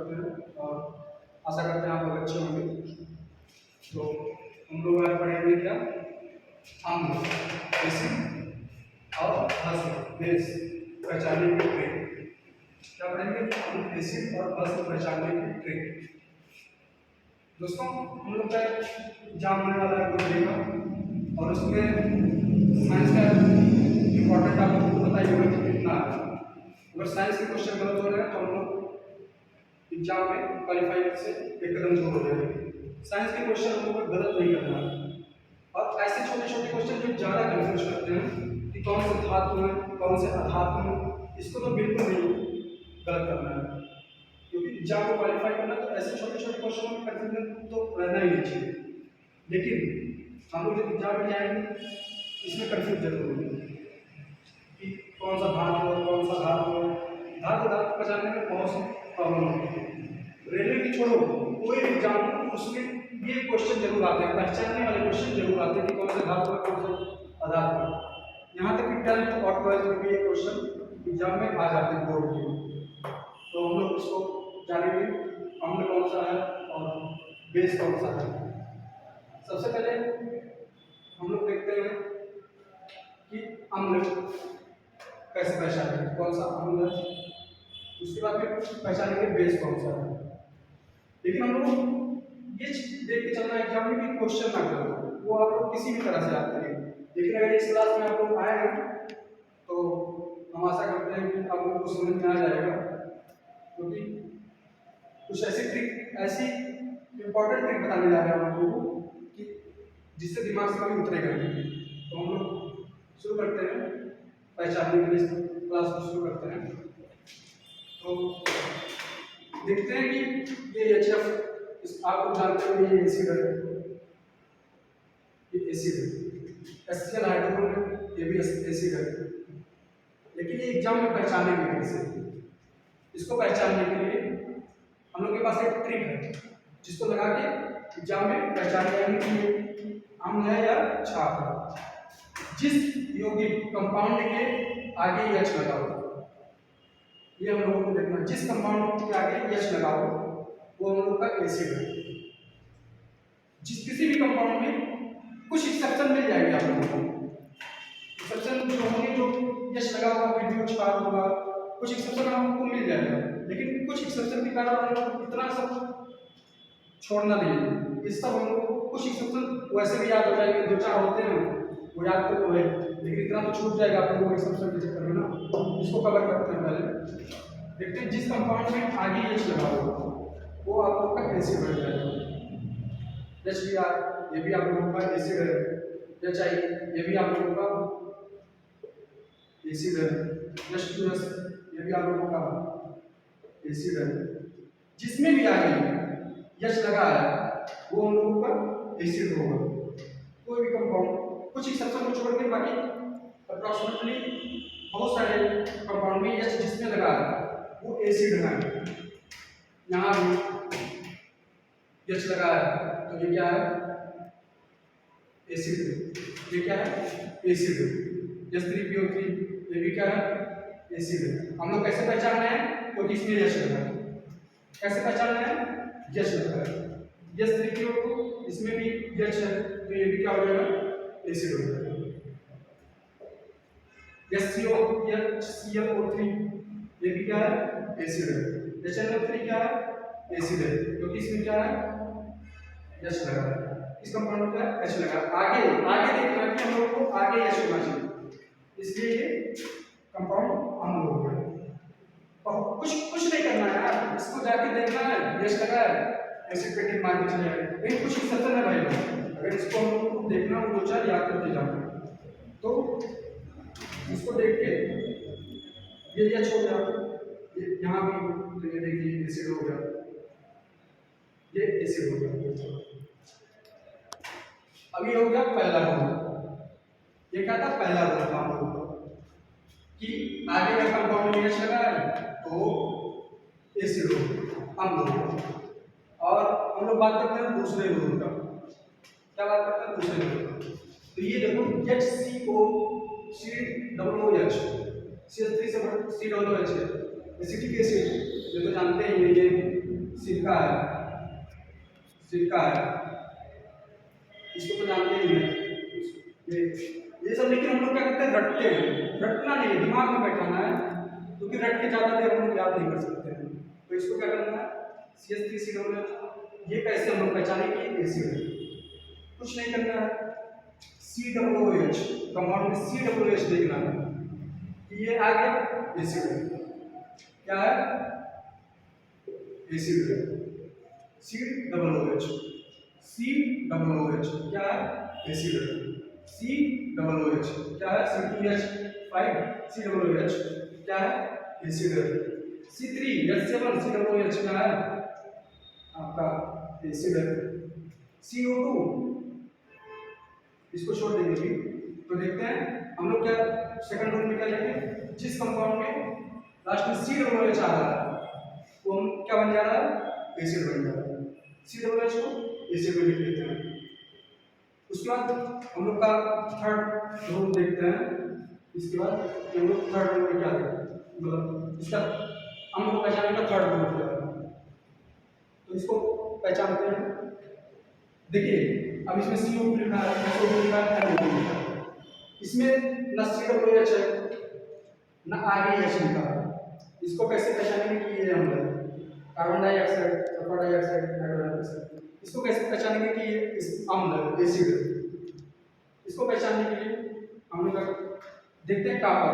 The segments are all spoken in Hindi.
करते हैं और आशा करते हैं आप लोग अच्छे होंगे। तो हम लोग आज पढ़ेंगे क्या, अम्ल, एसिड और भस्म बेस पहचानने की ट्रिक। क्या पढ़ेंगे, अम्ल, एसिड और भस्म पहचानने की ट्रिक। दोस्तों हम लोग का एग्जाम होने वाला है कुछ देगा और उसमें साइंस का इम्पोर्टेंट आप लोगों को पता ही होगा कि कितना है। अगर साइंस के क्वेश्चन गलत हो रहे हैं तो हम लोग एग्जाम में क्वालिफाई से एक कदम दूर हो जाएंगे। साइंस के क्वेश्चन हम लोग को गलत नहीं करना है और ऐसे छोटे छोटे क्वेश्चन जो ज़्यादा कंफ्यूज करते हैं कि कौन से धातु है कौन से अधातु है, इसको तो बिल्कुल नहीं गलत करना है, क्योंकि एग्जाम को क्वालिफाई करना तो ऐसे छोटे छोटे क्वेश्चनों में कंफ्यूजन तो रहना ही नहीं चाहिए। लेकिन हम लोग जब एग्जाम में जाएंगे इसमें कंफ्यूज जरूर होंगे कि कौन सा धातु है कौन सा धातु है। धातु पहचानने में बहुत सी प्रॉब्लम होती है। रेलवे की छोड़ो कोई एग्जाम उसमें ये क्वेश्चन जरूर आते हैं, पहचानने वाले क्वेश्चन जरूर आते हैं कि कौन सा धातु है कौन सा अधातु है। यहाँ तक कि 10th और 12th में भी ये क्वेश्चन एग्जाम में आ जाते हैं बोर्ड के। तो हम लोग इसको जानेंगे अम्ल कौन सा है और बेस कौन सा है। सबसे पहले हम लोग देखते हैं कि अम्ल कैसे पहचानेंगे कौन सा अम्ल है, उसके बाद फिर पहचानेंगे बेस कौन सा है। लेकिन हम लोग ये देख के चलना एग्जाम में कि क्वेश्चन ना करो, वो आप लोग किसी भी तरह से याद करेंगे। लेकिन अगर इस क्लास में आप लोग आए हैं तो हम आशा करते हैं कि आप लोगों को समझ में आ जाएगा, क्योंकि कुछ ऐसी ट्रिक ऐसी इंपॉर्टेंट ट्रिक बताने जा रहे हैं आप लोगों को कि जिससे दिमाग से कभी उतरेगा नहीं। तो हम लोग शुरू करते हैं पहचानने के लिए क्लास को शुरू करते हैं। तो देखते हैं कि ये HF आप लोग जानते हो ये एसिड है, ये एसिड है, HCl हाइड्रोजन ये भी एसिड है। लेकिन ये एग्जाम में पहचानेंगे कैसे, इसको पहचानने के लिए हम लोग के पास एक ट्रिक है जिसको लगा के एग्जाम में पहचान जाएंगे कि अम्ल है या क्षार है। जिस यौगिक कंपाउंड के आगे H लगाओ, ये हम लोगों को देखना, जिस कंपाउंड के आगे H लगाओ वो हम लोग का एसिड है। जिस किसी भी कंपाउंड में कुछ एक्सेप्शन मिल जाएंगे आप लोगों को, एक्सेप्शन जो होंगे जो H लगा हुआ फिर भी क्षार होगा, कुछ एक्सेप्शन आपको मिल जाएगा। लेकिन कुछ एक्सेप्शन के कारण हम लोग इतना सब छोड़ना नहीं है, इस सब हम लोग को कुछ एक्सेप्शन वैसे भी याद हो जाएंगे, दो चार होते हैं वो याद तो है, लेकिन इतना तो छूट जाएगा आप लोगों को एक्सेप्शन के चक्कर में ना। इसको कवर करते हैं पहले, देखते हैं जिस कंपाउंड में आगे H लगा हुआ वो आप लोग का एसिड बन जाएगा। HBr ये भी आप लोगों का एसिड है, HI ये भी आप लोगों का एसिड है, H2S ये भी आप लोगों का एसिड है। जिसमें भी आगे H लगा है वो हम लोगों का एसिड होगा। कोई भी कंपाउंड कुछ एक्सेप्शन को छोड़ के बाकी अप्रॉक्सीमेटली बहुत सारे कंपाउंड में H जिसमें लगा है वो एसिड है। यहाँ भी H लगा है तो ये क्या है, एसिड। ये क्या है, एसिड। H3PO3 ये भी क्या है, एसिड है। हम लोग कैसे पहचान रहे हैं, क्योंकि इसमें H लगा है। कैसे पहचान रहे हैं, H लगा है। H3PO2 इसमें भी H है तो ये भी क्या हो जाएगा, एसिड हो जाएगा। HClO3 ये भी क्या है, एसिड है। HNO3 क्या है, एसिड है, क्योंकि इसमें क्या है, H लगा है। इस कंपाउंड का H लगा। आगे देखना कि हम लोग को आगे H होना चाहिए, इसलिए ये कंपाउंड अम्ल हो गया। और कुछ नहीं करना है यार, इसको जाके देखना है H लगा है एसिड पे टिक मार के चले जाए। लेकिन कुछ एक्सेप्शन है भाई, अगर इसको हम लोग को देखना हो दो चार याद करके जाना, तो इसको देख के ये H हो गया, ये यहाँ भी तो ये देखिए एसिड हो गया, ये एसिड हो गया। अभी हो गया पहला रूल। ये क्या था, पहला रूल था हम लोग कि आगे का कंपाउंड में H लगा है तो एसिड हो, अम्ल हो। और हम लोग बात करते हैं दूसरे रूल का। क्या बात करते हैं, दूसरे रूल का। तो ये देखो HCOCOOH CH3 से COOH है, एसिटिक एसिड ये तो जानते हैं ये सिरका है, सिरका है, इसको तो जानते ही हैं। ये सब लेकिन हम लोग क्या करते हैं, रटते हैं। रटना नहीं है, दिमाग में बैठाना है, क्योंकि रट के ज़्यादा देर हम लोग याद नहीं कर सकते हैं। तो इसको क्या करना है, CH3COOH, ये कैसे हम लोग पहचानेंगे एसिड है, कुछ नहीं करना है। COOH कंपाउंड में COOH देखना है कि ये आ गया एसिड है, क्या है, एसिड है। COOH, COOH क्या है, एसिड है। COOH क्या है, C2H5, COOH क्या है, एसिड है। C3H7 COOH क्या है, आपका एसिड है। CO2 इसको छोड़ देंगे भी, तो देखते हैं हम लोग क्या सेकंड रूल में क्या लिखेंगे, जिस कंपाउंड में लास्ट में COOH आ रहा है वो हम क्या बन जा रहा है, एसिड बन जा रहा है। COOH को एसिड में लिख लेते हैं। उसके बाद हम लोग का थर्ड रूल देखते हैं। इसके बाद हम लोग थर्ड रूल में क्या देखते हैं, मतलब इसका हम लोग पहचानने का थर्ड रूल क्या है, तो इसको पहचानते हैं। देखिए अब इसमें CO2 लिखा है, SO2 लिखा है, NO2 लिखा है, इसमें न COOH है न आगे H लिखा है। इसको कैसे पहचानेंगे कि ये अम्ल है, carbon dioxide, sulphur dioxide, nitrogen dioxide, इसको कैसे पहचानेंगे कि ये इस अम्ल है, एसिड है। इसको पहचानने के लिए हम लोग देखते हैं कॉपर,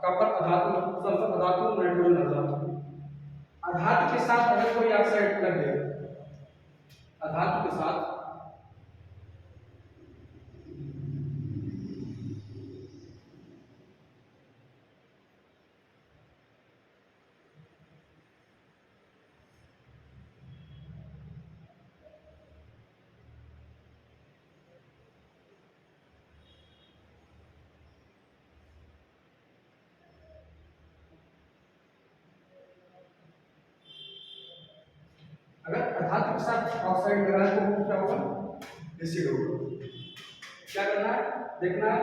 कॉपर अधातु, सल्फर अधातु, नाइट्रोजन अधातु। अधातु के साथ अगर कोई ऑक्साइड लग गया, अधातु के साथ अगर अधातु के साथ ऑक्साइड लगा है तो वो क्या होगा, एसिड होगा। क्या करना है, देखना है,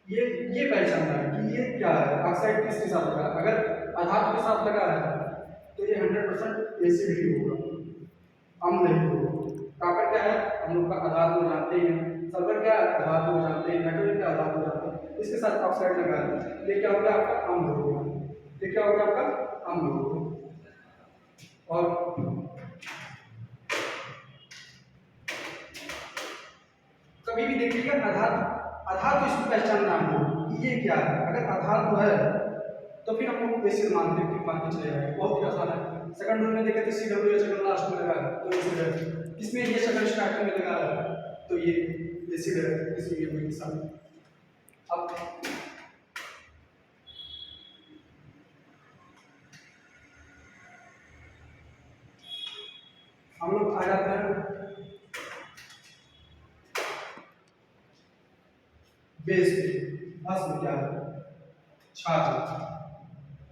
ये पहचानना है कि ये क्या है, ऑक्साइड किसके साथ लगा है। अगर अधातु के साथ लगा है तो ये 100% एसिड ही होगा, अम्ल नहीं होगा। कॉपर क्या है, हम लोग का अधातु जानते हैं, सल्फर क्या है, अधातु जानते हैं, नाइट्रोजन क्या अधातु जानते हैं, इसके साथ ऑक्साइड लगा है, ये क्या हो गया आपका, अम्ल होगा। ये क्या हो गया आपका, अम्ल होगा। और कभी भी देखिएगा अधातु इसको पहचानना हमको कि ये क्या है। अगर अधातु है तो फिर हम लोग एसिड मानते हैं, चले जाएंगे, बहुत ही आसान है। सेकंड रूल में देखे तो COOH अगर लास्ट में लगा है तो एसिड है, इसमें ये अगर स्टार्टिंग में लगा है तो ये एसिड है, इसलिए ये साथ। अब हम लोग आ जाते हैं बेस पे। भस्म क्या है, छात्र।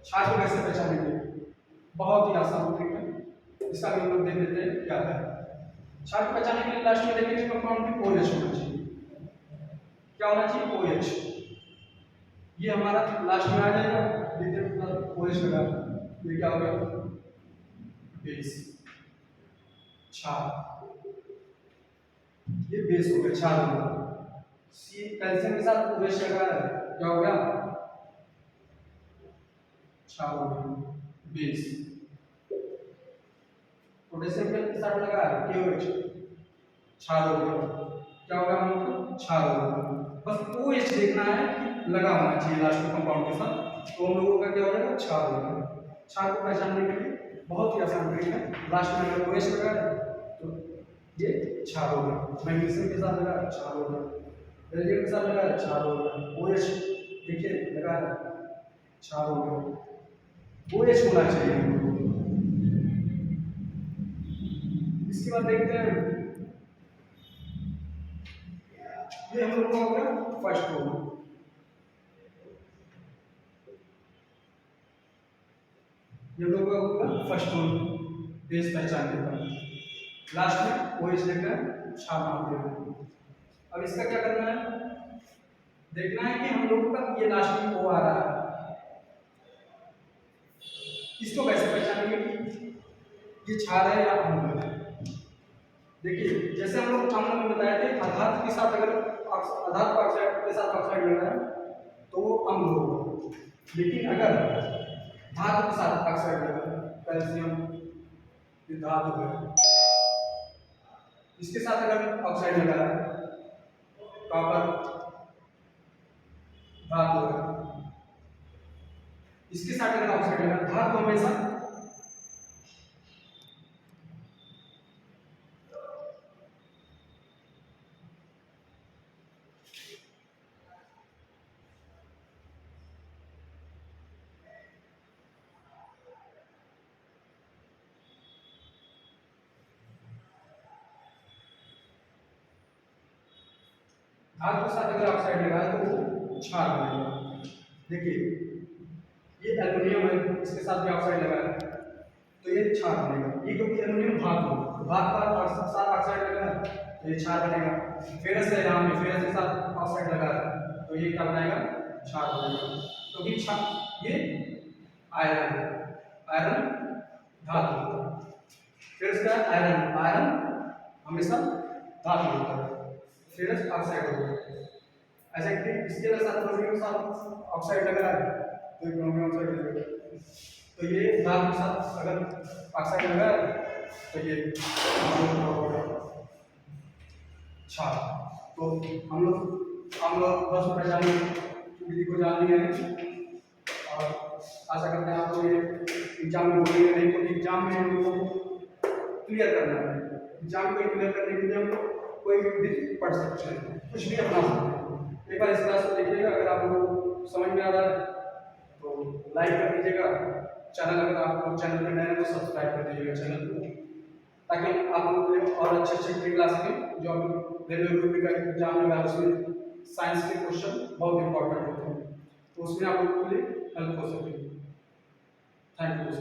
छात्र कैसे पहचानेंगे, बहुत ही आसान ट्रिक है, इसका भी हम लोग देख लेते हैं क्या है। छात्र पहचानने के लिए लास्ट में देखेंगे कंपाउंड में OH होना चाहिए। क्या होना चाहिए, OH। ये हमारा लास्ट में आ जाएगा, OH लगा, ये क्या हो गया, बेस, क्षार। ये बेस हो गया, क्षार हो गया। सी कैल्शियम के साथ OH लगा है, क्या हो गया, क्षार हो गया, बेस। पोटेशियम के साथ लगा है KOH, क्षार हो गया, क्या होगा हम लोग, क्षार हो गया। बस OH देखना है कि लगा होना चाहिए लास्ट में कंपाउंड के साथ, तो हम लोगों का क्या हो जाएगा, क्षार हो जाएगा। क्षार को पहचानने के लिए बहुत ही आसान ट्रिक है, लास्ट में अगर OH लगा है तो ये क्षार होगा। मैग्नीशियम के साथ लगा, क्षार होगा। बेरिलियम के साथ लगा, क्षार होगा। OH देखिए लगा है, क्षार होगा। OH होना चाहिए। इसके बाद देखते हैं, ये हम लोग का हो गया फर्स्ट रूल। ये लोग का होगा फर्स्ट रूल, बेस पहचानने का। लास्ट में OH लेकर क्षार मानते हैं। अब इसका क्या करना है, देखना है कि हम लोगों का ये लास्ट में O आ रहा है, इसको कैसे पहचानेंगे, ये क्षार है या अम्ल है। देखिए जैसे हम लोग अम्ल में बताए थे, आधार के साथ अगर आधार ऑक्साइड के साथ ऑक्साइड लगा है तो वो अम्ल होगा। लेकिन अगर धातु के साथ ऑक्साइड लगा है, कैल्शियम ये धातु है, इसके साथ अगर ऑक्साइड लगा है, कॉपर धातु है, इसके साथ अगर ऑक्साइड लगा, धातु हमेशा धातु के साथ अगर ऑक्साइड लगा है तो वो क्षार बनेगा। देखिए ये एल्युमिनियम है, इसके साथ भी ऑक्साइड लगा है तो ये क्षार बनेगा। ये क्योंकि एल्युमिनियम धातु है, धातु का साथ ऑक्साइड लगा है तो ये क्षार बनेगा। फेरस है, यहाँ में फेरस के साथ ऑक्साइड लगा है तो ये क्या बनाएगा, क्षार बनेगा। तो ये आयरन है, आयरन धातु होता है। फेरस का आयरन, आयरन हमेशा धातु होता है, फेरस ऑक्साइड होता है। ऐसा कि इसके साथ क्रोमियम के साथ ऑक्साइड लगा है तो क्रोमियम ऑक्साइड लगेगा। तो ये धातु के साथ अगर ऑक्साइड लगा है तो ये क्षार। तो हम लोग बस पहचान विधि को जान लिए हैं और आशा करते हैं आपको ये एग्जाम में बोलेंगे नहीं, तो एग्जाम में हम लोग क्लियर करना है। एग्जाम को क्लियर करने के लिए हम लोग कोई भी विधि पढ़ सकते हैं, कुछ भी अपना सकते हैं। एक बार इस क्लास को देखिएगा, अगर आपको समझ में आ रहा है तो लाइक कर दीजिएगा। चैनल अगर आप लोग चैनल पर नए हैं तो सब्सक्राइब कर दीजिएगा चैनल को, ताकि आप लोगों के लिए और अच्छे क्लास में जो आप रेलवे ग्रुप का एग्जाम लगा है उसमें साइंस के क्वेश्चन बहुत इंपॉर्टेंट होते हैं, तो उसमें आप लोगों के लिए हेल्प हो सके। Thank you.